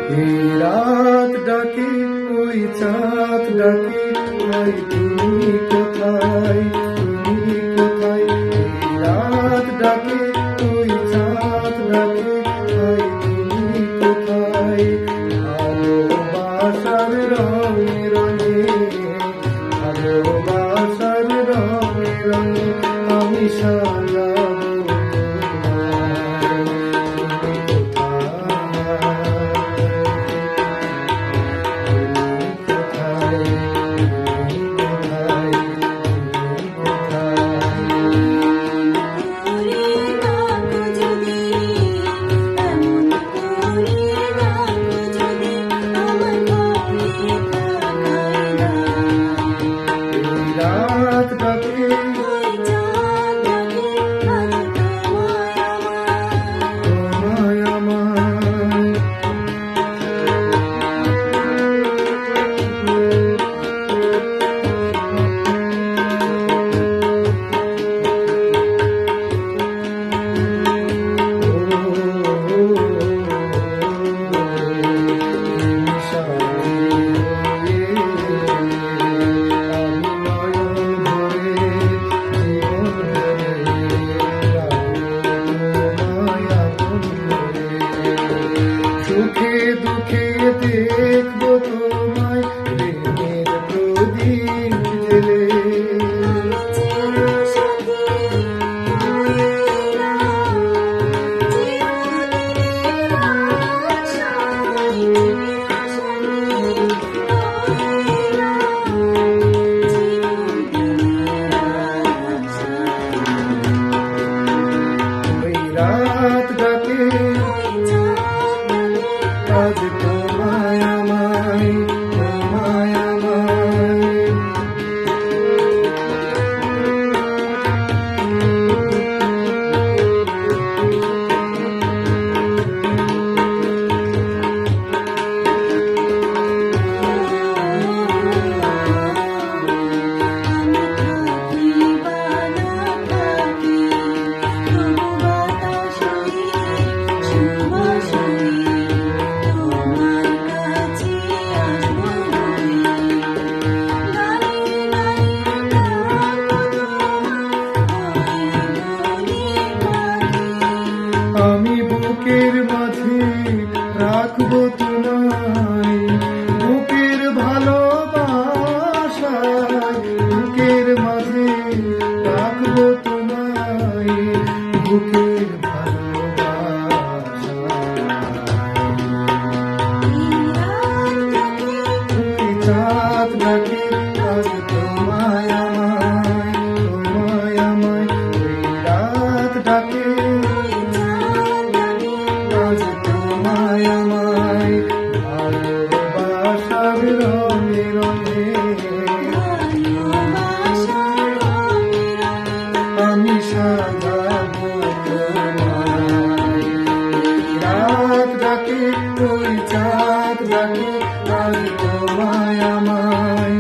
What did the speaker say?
এই রাত ডাকে ওই চাঁদ ডাকে ভাই তুমি কোথায়, তুমি কোথায়? এই রাত ডাকে ওই চাঁদ ডাকে ভাই তুমি কোথায়? ভালোবাসার রঙে রঙে, ভালোবাসার রঙে রঙে আমি সাজাবো তোমায়। তুমি কোথায়, তুমি কোথায়, তুমি কোথায়, রাত ডাকে তোমায় আমায়। সুখে দুঃখে দেখবো তোমায় প্রেমের প্রদীপ জেলে। ওই রাত ডাকে আজ তোমায় আমায়, তোমায় আমায়। আমি বুকের মাঝে রাখবো তোমায়, বুকের ভালোবাসায় বুকের মাঝে রাখবো তোমায়, বুকের ভালোবাসায়। চাঁদ ডাকে আজ তোমায় আমায়, তোমায় আমায়। এই রাত ডাকে আজ তোমায় আমায়, ভালোবাসার রঙে রঙে আমি সাজাবো তোমায়। রাত ডাকে ওই চাঁদ ডাকে আজ তোমায় আমায়।